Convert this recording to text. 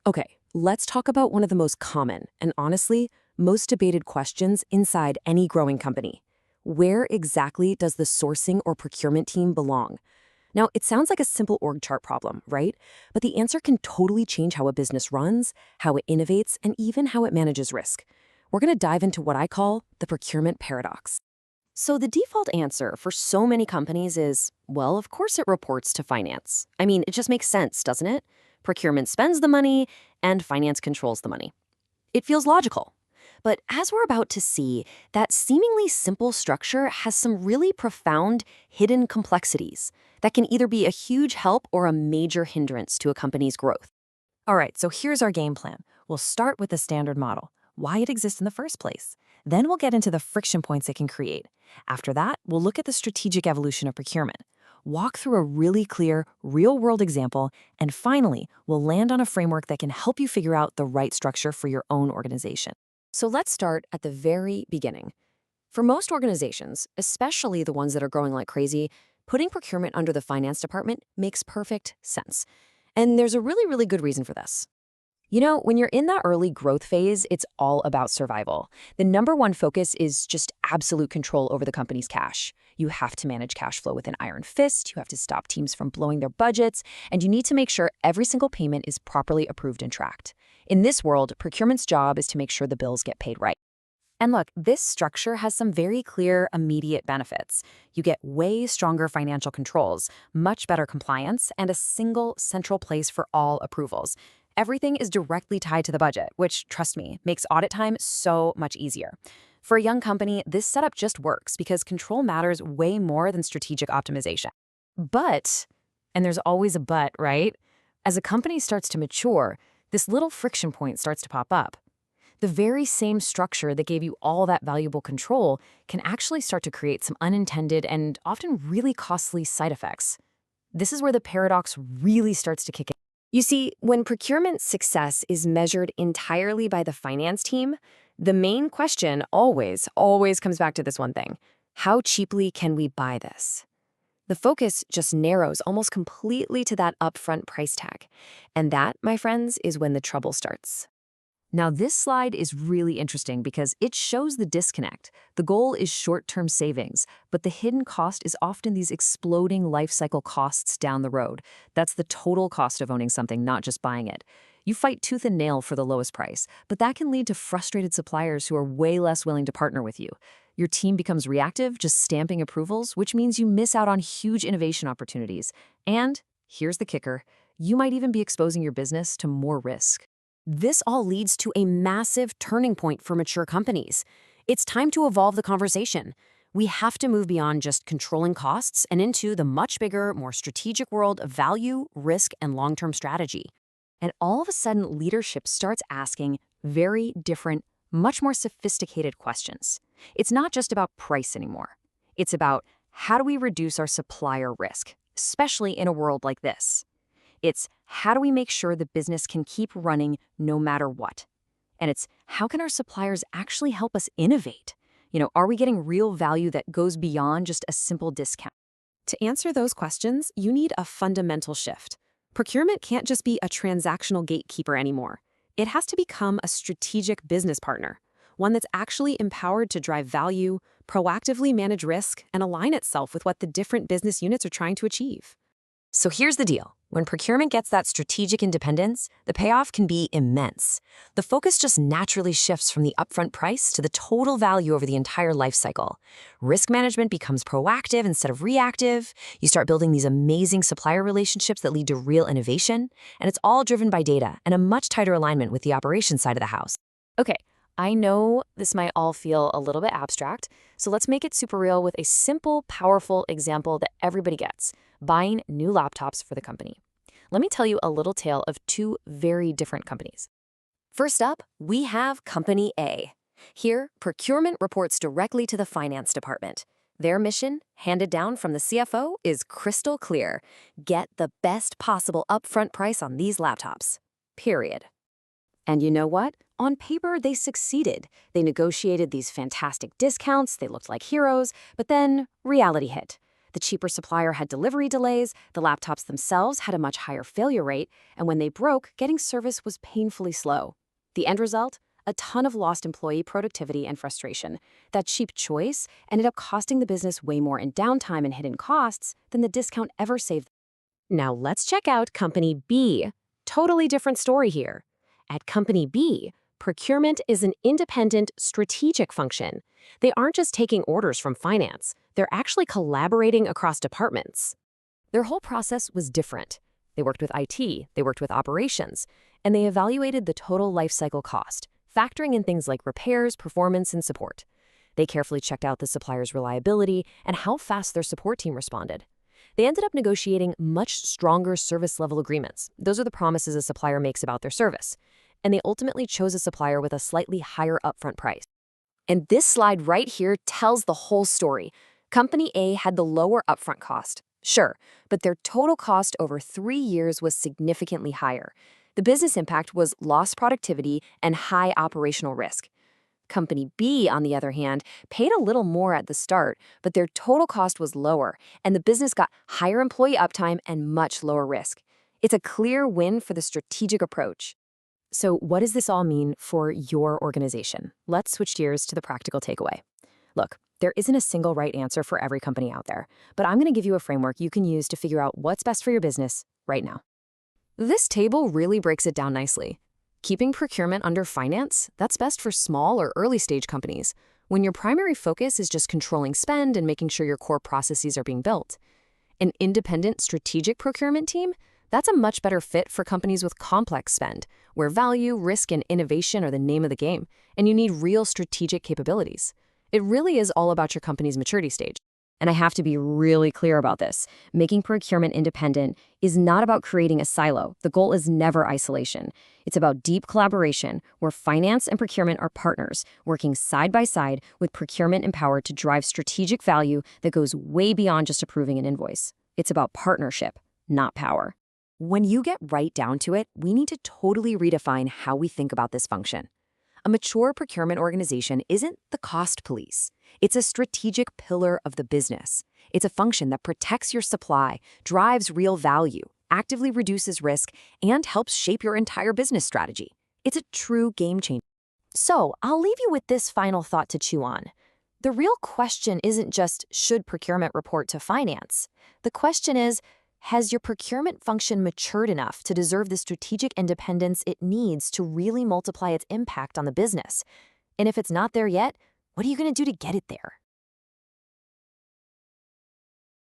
Okay, let's talk about one of the most common and honestly, most debated questions inside any growing company. Where exactly does the sourcing or procurement team belong? Now, it sounds like a simple org chart problem, right? But the answer can totally change how a business runs, how it innovates, and even how it manages risk. We're going to dive into what I call the procurement paradox. So the default answer for so many companies is, well, of course it reports to finance. I mean, it just makes sense, doesn't it? Procurement spends the money, and finance controls the money. It feels logical. But as we're about to see, that seemingly simple structure has some really profound, hidden complexities that can either be a huge help or a major hindrance to a company's growth. All right, so here's our game plan. We'll start with the standard model, why it exists in the first place. Then we'll get into the friction points it can create. After that, we'll look at the strategic evolution of procurement, walk through a really clear, real-world example, and finally, we'll land on a framework that can help you figure out the right structure for your own organization. So let's start at the very beginning. For most organizations, especially the ones that are growing like crazy, putting procurement under the finance department makes perfect sense. And there's a really, really good reason for this. You know, when you're in that early growth phase, it's all about survival. The number one focus is just absolute control over the company's cash. You have to manage cash flow with an iron fist, you have to stop teams from blowing their budgets, and you need to make sure every single payment is properly approved and tracked. In this world, procurement's job is to make sure the bills get paid right. And look, this structure has some very clear, immediate benefits. You get way stronger financial controls, much better compliance, and a single central place for all approvals. Everything is directly tied to the budget, which, trust me, makes audit time so much easier. For a young company, this setup just works because control matters way more than strategic optimization. But, and there's always a but, right? As a company starts to mature, this little friction point starts to pop up. The very same structure that gave you all that valuable control can actually start to create some unintended and often really costly side effects. This is where the paradox really starts to kick in. You see, when procurement success is measured entirely by the finance team, the main question always comes back to this one thing. How cheaply can we buy this? The focus just narrows almost completely to that upfront price tag. And that, my friends, is when the trouble starts. Now, this slide is really interesting because it shows the disconnect. The goal is short-term savings, but the hidden cost is often these exploding life cycle costs down the road. That's the total cost of owning something, not just buying it. You fight tooth and nail for the lowest price, but that can lead to frustrated suppliers who are way less willing to partner with you. Your team becomes reactive, just stamping approvals, which means you miss out on huge innovation opportunities. And here's the kicker, you might even be exposing your business to more risk. This all leads to a massive turning point for mature companies. It's time to evolve the conversation. We have to move beyond just controlling costs and into the much bigger, more strategic world of value, risk, and long-term strategy. And all of a sudden, leadership starts asking very different, much more sophisticated questions. It's not just about price anymore. It's about how do we reduce our supplier risk, especially in a world like this. It's how do we make sure the business can keep running no matter what? And it's how can our suppliers actually help us innovate? Are we getting real value that goes beyond just a simple discount? To answer those questions, you need a fundamental shift. Procurement can't just be a transactional gatekeeper anymore. It has to become a strategic business partner, one that's actually empowered to drive value, proactively manage risk, and align itself with what the different business units are trying to achieve. So here's the deal. When procurement gets that strategic independence, the payoff can be immense. The focus just naturally shifts from the upfront price to the total value over the entire life cycle. Risk management becomes proactive instead of reactive. You start building these amazing supplier relationships that lead to real innovation, and it's all driven by data and a much tighter alignment with the operations side of the house. Okay, I know this might all feel a little bit abstract, so let's make it super real with a simple, powerful example that everybody gets. Buying new laptops for the company. Let me tell you a little tale of two very different companies. First up, we have Company A. Here, procurement reports directly to the finance department. Their mission, handed down from the CFO, is crystal clear. Get the best possible upfront price on these laptops. Period. And you know what? On paper, they succeeded. They negotiated these fantastic discounts, they looked like heroes, but then reality hit. The cheaper supplier had delivery delays, the laptops themselves had a much higher failure rate, and when they broke, getting service was painfully slow. The end result? A ton of lost employee productivity and frustration. That cheap choice ended up costing the business way more in downtime and hidden costs than the discount ever saved. Now let's check out Company B. Totally different story here. At Company B, procurement is an independent, strategic function. They aren't just taking orders from finance, they're actually collaborating across departments. Their whole process was different. They worked with IT, they worked with operations, and they evaluated the total lifecycle cost, factoring in things like repairs, performance, and support. They carefully checked out the supplier's reliability and how fast their support team responded. They ended up negotiating much stronger service level agreements. Those are the promises a supplier makes about their service. And they ultimately chose a supplier with a slightly higher upfront price. And this slide right here tells the whole story. Company A had the lower upfront cost, sure, but their total cost over 3 years was significantly higher. The business impact was lost productivity and high operational risk. Company B, on the other hand, paid a little more at the start, but their total cost was lower, and the business got higher employee uptime and much lower risk. It's a clear win for the strategic approach. So what does this all mean for your organization? Let's switch gears to the practical takeaway. Look, there isn't a single right answer for every company out there, but I'm going to give you a framework you can use to figure out what's best for your business right now. This table really breaks it down nicely. Keeping procurement under finance, that's best for small or early stage companies, when your primary focus is just controlling spend and making sure your core processes are being built. An independent strategic procurement team, that's a much better fit for companies with complex spend, where value, risk, and innovation are the name of the game, and you need real strategic capabilities. It really is all about your company's maturity stage. And I have to be really clear about this. Making procurement independent is not about creating a silo. The goal is never isolation. It's about deep collaboration, where finance and procurement are partners, working side by side with procurement empowered to drive strategic value that goes way beyond just approving an invoice. It's about partnership, not power. When you get right down to it, we need to totally redefine how we think about this function. A mature procurement organization isn't the cost police. It's a strategic pillar of the business. It's a function that protects your supply, drives real value, actively reduces risk, and helps shape your entire business strategy. It's a true game changer. So, I'll leave you with this final thought to chew on. The real question isn't just, should procurement report to finance? The question is, has your procurement function matured enough to deserve the strategic independence it needs to really multiply its impact on the business? And if it's not there yet, what are you going to do to get it there?